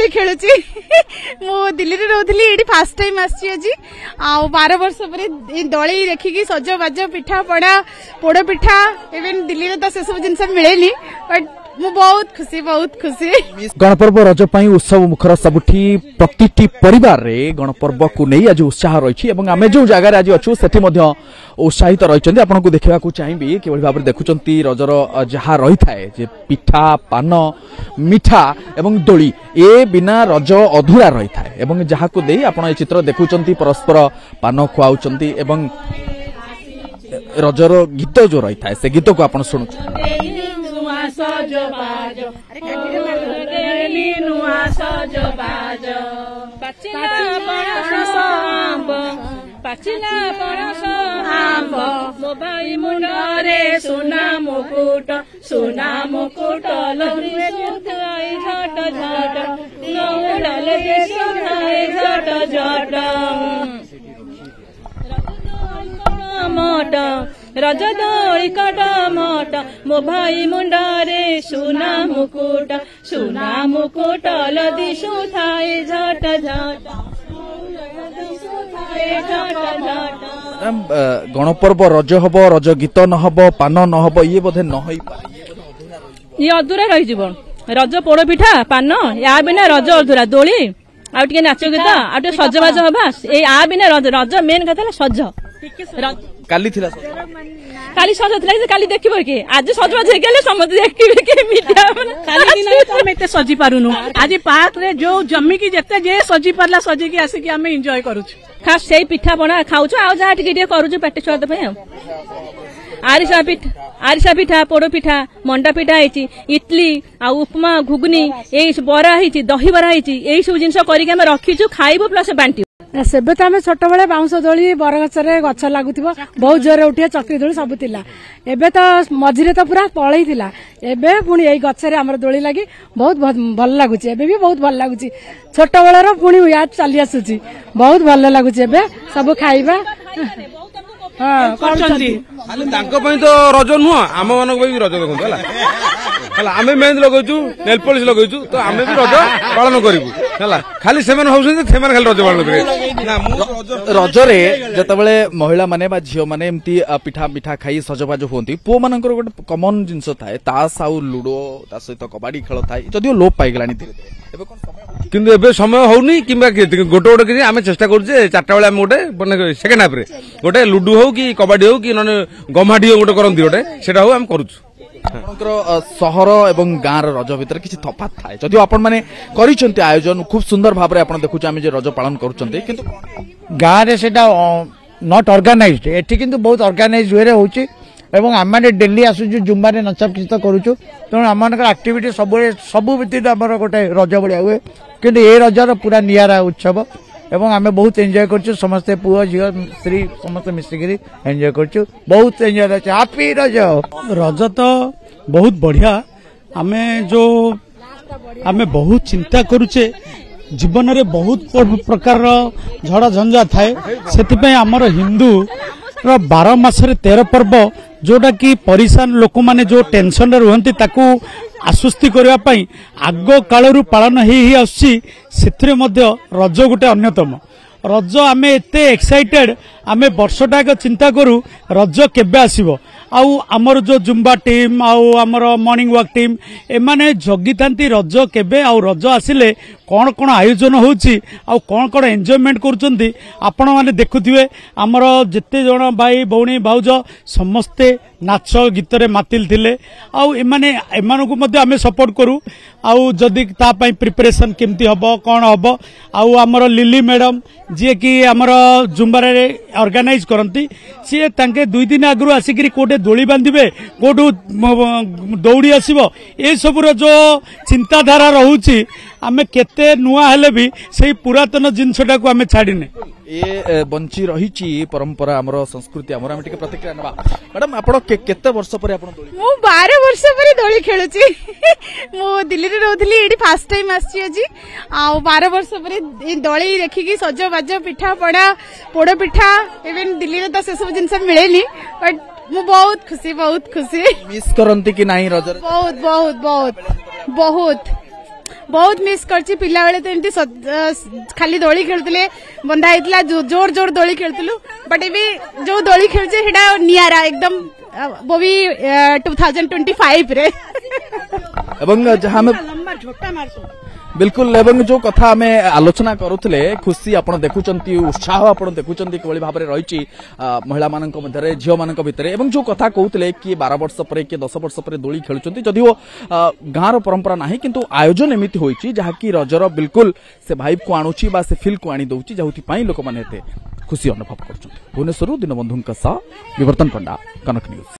दोली खेलुची मु दिल्ली रे रहउथली AD first time आसी अछि आ 12 वर्ष परे दोली देखिकी सजो बाजो पिठा पड़ा पोड़ पिठा इवन दिल्ली रे तो से सब जिनस मिलेनी बट बहुत खुशी गणपर्व रज पई उत्सव मुखर सबुठी प्रतिटी परिवार रे गणपर्व को नहीं आज उत्साह रही एवं आमे जो जगह आज अच्छु सेठी मध्य उत्साहित रही आपन को देखा चाहिए किभली भाव देखुचंती रजर जहा रही थाए जे पिठा पान मिठा एवं दोली ए बिना रज अधूरा रही थाए एवं जहा को देई आपन ए चित्र देखुचंती परस्पर पान खुआउचंती एवं रजर गीत जो रही थाए से गीत को आपन सुनु सजो बाजो रेली नुआ सजो बाजो पाचिला पणस आंब मो भाई मुंडरे सोना मुकुट लगे सुधाई झट नौड़ल सुधाई झट मट रज दोली कट मट मो भाई मुंडरे सोना मुकुट लदी सुधाई झट गणपर्व रज हब रज गीत न हब पान न हब ये बोधे न होई ये अधूरा रही जीव रज पोड़ पिठा पान या बिना रज अधूरा दोली आ नाच गीत आ सजबाज हवा आ बिना रज मेन कथा सज काली थिला काली सज थिला काली देखिबो के आज सजबाज हे गेले समझ देखिबे के मीडिया काली दिन तो हम एते सजी पारुनु आज पार्क रे जो जम्मी की जते जे सजी परला सजी की आसी की हम एन्जॉय करू खास सेई पिठा बना खाउछु आ जा टिके करू पेट स्वाद पे आरिसा पिठा पोड़ पिठा मंडा पिठा है इडली आ उपमा घुगनी ए बरा है दही बरा है यही सब जिन करके रखीचु खाइबु प्लस बांटी सेबे तो आम छोट बड़े बाउंश दोली बरगछरे गछ लागुथिबो बहुत जोर उठिया चक्री दोली सब थिला एबे तो मझिरे तो पूरा पळै थिला एबे पुणी एई गछरे हमर दोली लागि बहुत भल लागुची एबे भी बहुत भल लागुची छोट बळर पुणी याद चली आसुची बहुत भल लागुची एबे सब खाइबा हां खाली तांको पई तो रज नुह आम मानक पई रज देखंतो हला हला आमे मेहंदी लगैछु नेल पॉलिश लगैछु तो आमे भी रज पालन करिबु हला खाली सेमन होउछन सेमन खाली रज पालन करे ना रज रे जतबेले महिला माने बा झियो माने एम्ति पिठा मिठा खाई सजबाज होंती पो मानकर गोटे कॉमन जिंस थाए तास आउ लूडो ता सहित कबाडी खेल थाए जदियो लोप पाई गलानी धीरे धीरे एबे कोन समय किंतु एबे समय होउनी किबा गोटे गोटे कि आमे चेष्टा करजे 4टा बेला गोटे माने सेकेंड हाफ रे गोटे लूडो हो कि कबाडी हो कि नने गमाडी हो गोटे करंती गोटे सेटा हो हम करूछु सहर एवं गाँव रज भितर किसी तफात थाए जदि आपण माने करिसंती आयोजन खूब सुंदर भाव रे आपण देखुछ आमे जे रज पालन करूचंती किंतु गाँव रे सेटा नॉट ऑर्गेनाइज्ड एठी किंतु बहुत ऑर्गेनाइज्ड वे रे होची एवं आम डेली आसुचु जुम्बा रे नचापित करूचु तेणु आम एक्टिविटी सबु भितर आमर गोटे रज भाया हुए किंतु ए रजर पूरा नियारा उत्सव एवं आमे बहुत एंजॉय करछु समस्ते पुओ झियो स्त्री समस्त मिसिकरी एंजॉय करछु बहुत एंजॉय करछु हैप्पी रज रज तो बहुत बढ़िया आमे बहुत चिंता करूचे जीवन रे बहुत प्रकार झड़ा झंझा थाए सेति आमर हिंदू 12 मासरे 13 पर्व जोटा कि परिशान लोक माने जो टेंशन रुहंती ताकू आश्वस्ति करबा पई आग कालरू पालन ही आसी सेथिरे मध्य रज गोटे अन्यतम रज आमे एते एक्साइटेड आमे वर्षटा चिंता करू रज केबे आसीबो आउ आमर जो जुम्बा टीम आउ आमर मॉर्निंग वॉक टीम एमाने जगी थांती रज केबे आउ रज आसिले कौन कौन आयोजन होउची आउ कौन कौन एंजॉयमेंट करूचंती आपण माने देखुथिबे आमर जेते जण भाई भौणी भाउज समस्ते नाच गीत रे मातिल थिले आउ एमाने एमानकु मध्ये आमे सपोर्ट करू आउ जदी ता पई प्रिपरेशन केमती हबो कोन हबो आउ आमर लिली मैडम जे कि आमर जुम्बा रे ऑर्गेनाइज करंती सी तांके 2 दिन आगु आसिकरी कोटे दोली बांधिबे कोठू दौड़ी आसीबो ए सबुर जो चिंताधारा रहूची आमे केते नुआ हेले भी सेही पुरातन जिनसटा को आमे छाडिने ए बंची रहिची परंपरा हमर संस्कृति हमर हम टिके प्रतिक्रिया नबा मैडम आपण केते वर्ष परे आपण दोली मु 12 वर्ष परे दोली खेलुची मु दिल्ली रे रहउथली एडी फर्स्ट टाइम आसी अछि आ 12 वर्ष परे दोली देखि की सजो बाजो पिठा पड़ा पोड़ पिठा इवन दिल्ली रे तो से सब जिंस मिलेनी बट मु बहुत खुशी मिस करंती कि नाही रज बहुत बहुत बहुत बहुत बहुत मिस करछि पिला बेले तो एमती खाली दोली खेलुतले बंधा हेतला जोर जोर दोली खेलुतलु बट एबे जो दोली खेलछे हेडा नियारा एकदम वो भी 2025 रे एवं जहां में लंबा झोटा मारसो बिल्कुल एवं जो कथा आम आलोचना करुले खुशी आप देखुं उत्साह आप देखुं कि भाव में रही महिला मान झील मान भितर एवं जो कथा कहते किए 12 वर्ष पर किए 10 वर्ष पर दोली खेलुंट जदिव गाँव परंपरा ना किंतु आयोजन एमती होती जहाँकि रजर बिल्कुल से भाइब को आणुची बा से फिल को आनी दउची जो लोक मैंने खुशी अनुभव कर भुवनेश्वर दीनबंधु विवर्तन पंडा कनक न्यूज।